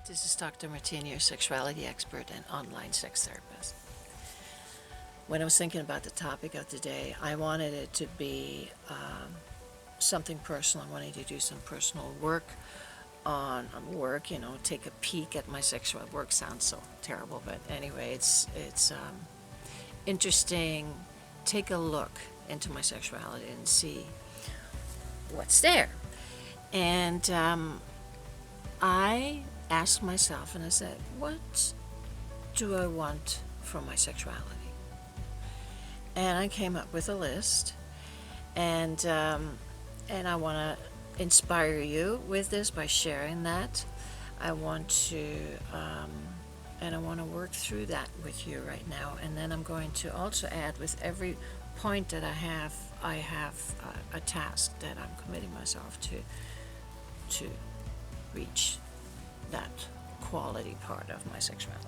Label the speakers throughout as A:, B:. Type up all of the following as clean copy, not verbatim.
A: This is Dr. Martina, your sexuality expert and online sex therapist. When I was thinking about the topic of the day, I wanted it to be something personal. I wanted to do some personal work on work, take a peek at my sexual work. Sounds so terrible, but anyway, it's interesting. Take a look into my sexuality and see what's there. And I asked myself, and I said, what do I want from my sexuality? And I came up with a list, and I want to inspire you with this by sharing that. I want to work through that with you right now, and then I'm going to also add, with every point that I have a task that I'm committing myself to reach that quality part of my sexuality.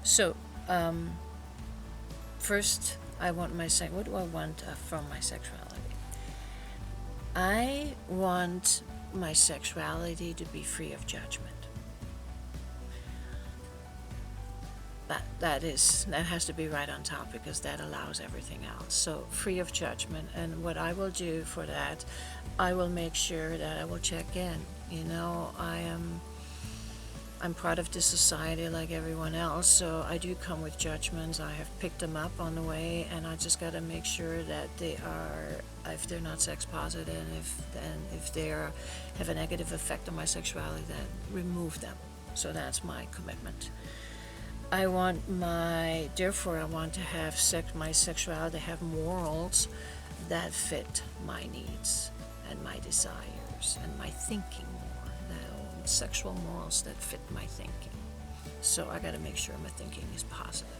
A: So, first, what do I want from my sexuality? I want my sexuality to be free of judgment. That has to be right on top, because that allows everything else. So free of judgment, and what I will do for that, I will make sure that I will check in. I'm part of this society like everyone else, so I do come with judgments. I have picked them up on the way, and I just got to make sure that if they're not sex positive, and if they have a negative effect on my sexuality, then remove them. So that's my commitment. I want to have my sexuality have morals that fit my needs and my desires and my thinking more. Sexual morals that fit my thinking. So I got to make sure my thinking is positive.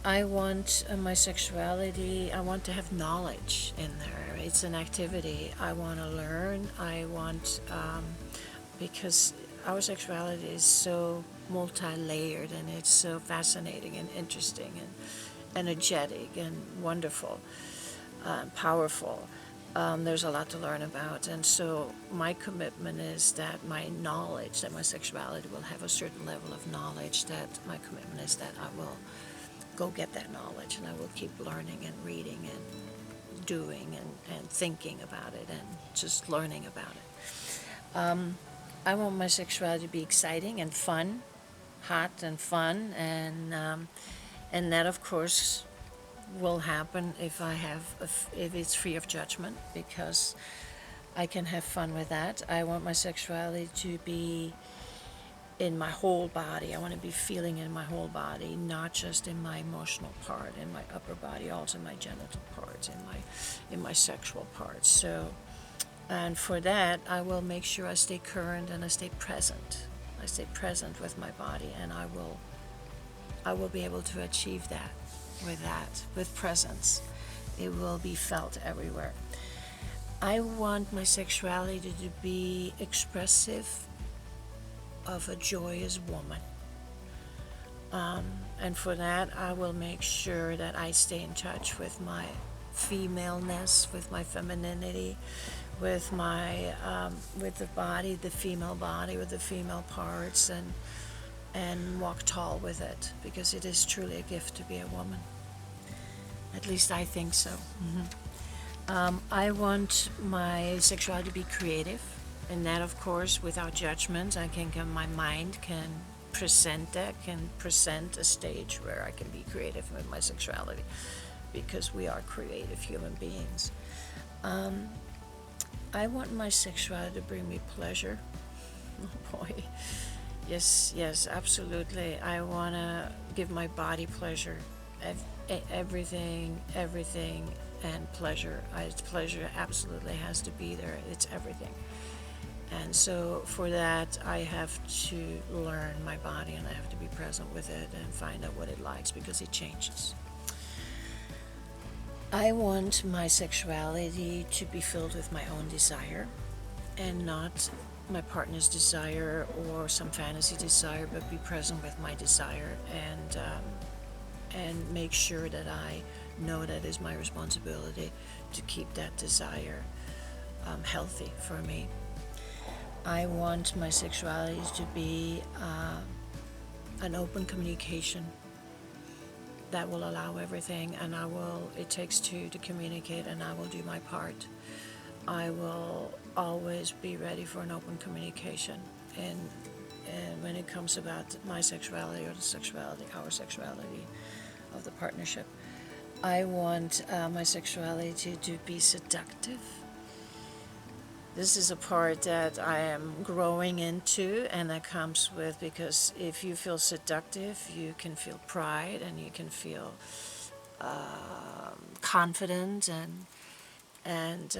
A: I want my sexuality, I want to have knowledge in there. It's an activity. I want to learn. Because our sexuality is so multi-layered, and it's so fascinating and interesting and energetic and wonderful, powerful. There's a lot to learn about, and so my commitment is that my sexuality will have a certain level of knowledge. That my commitment is that I will go get that knowledge, and I will keep learning and reading and doing and thinking about it and just learning about it. I want my sexuality to be exciting and fun, hot and fun, and that, of course, will happen if it's free of judgment, because I can have fun with that. I want my sexuality to be in my whole body. I want to be feeling in my whole body, not just in my emotional part, in my upper body, also in my genital parts, in my sexual parts. So, and for that, I will make sure I stay current and I stay present. I stay present with my body, and I will be able to achieve that. With presence, it will be felt everywhere. I want my sexuality to be expressive of a joyous woman, and for that, I will make sure that I stay in touch with my femaleness, with my femininity, with my with the body, the female body, with the female parts, and walk tall with it, because it is truly a gift to be a woman. At least I think so. I want my sexuality to be creative, and that, of course, without judgment. My mind can present a stage where I can be creative with my sexuality, because we are creative human beings. I want my sexuality to bring me pleasure. Oh boy. Yes, absolutely. I want to give my body pleasure. Everything, and pleasure. Pleasure absolutely has to be there. It's everything. And so for that, I have to learn my body, and I have to be present with it and find out what it likes, because it changes. I want my sexuality to be filled with my own desire, and not my partner's desire or some fantasy desire, but be present with my desire, and make sure that I know that is my responsibility to keep that desire healthy for me. I want my sexuality to be an open communication that will allow everything, and it takes two to communicate, and I will do my part. I will always be ready for an open communication, and when it comes about my sexuality or our sexuality of the partnership, I want my sexuality to be seductive. This is a part that I am growing into, and that comes with, because if you feel seductive, you can feel pride, and you can feel confident, and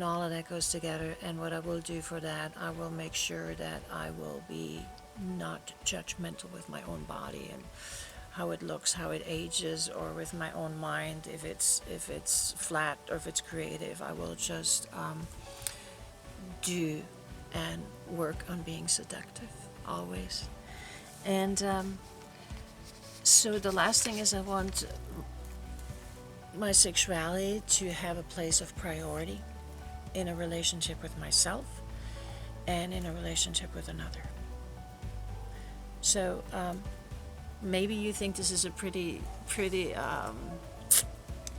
A: all of that goes together. And what I will do for that, I will make sure that I will be not judgmental with my own body and how it looks, how it ages, or with my own mind. If it's flat or if it's creative, I will just do and work on being seductive always. And so the last thing is, I want my sexuality to have a place of priority in a relationship with myself and in a relationship with another. So maybe you think this is a pretty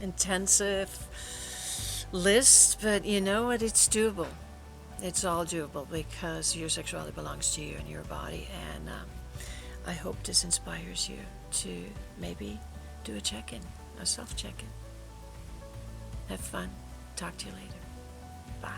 A: intensive list, but you know what, it's doable. It's all doable, because your sexuality belongs to you and your body, and I hope this inspires you to maybe do a check-in, a self-check-in. Have fun. Talk to you later. Bye.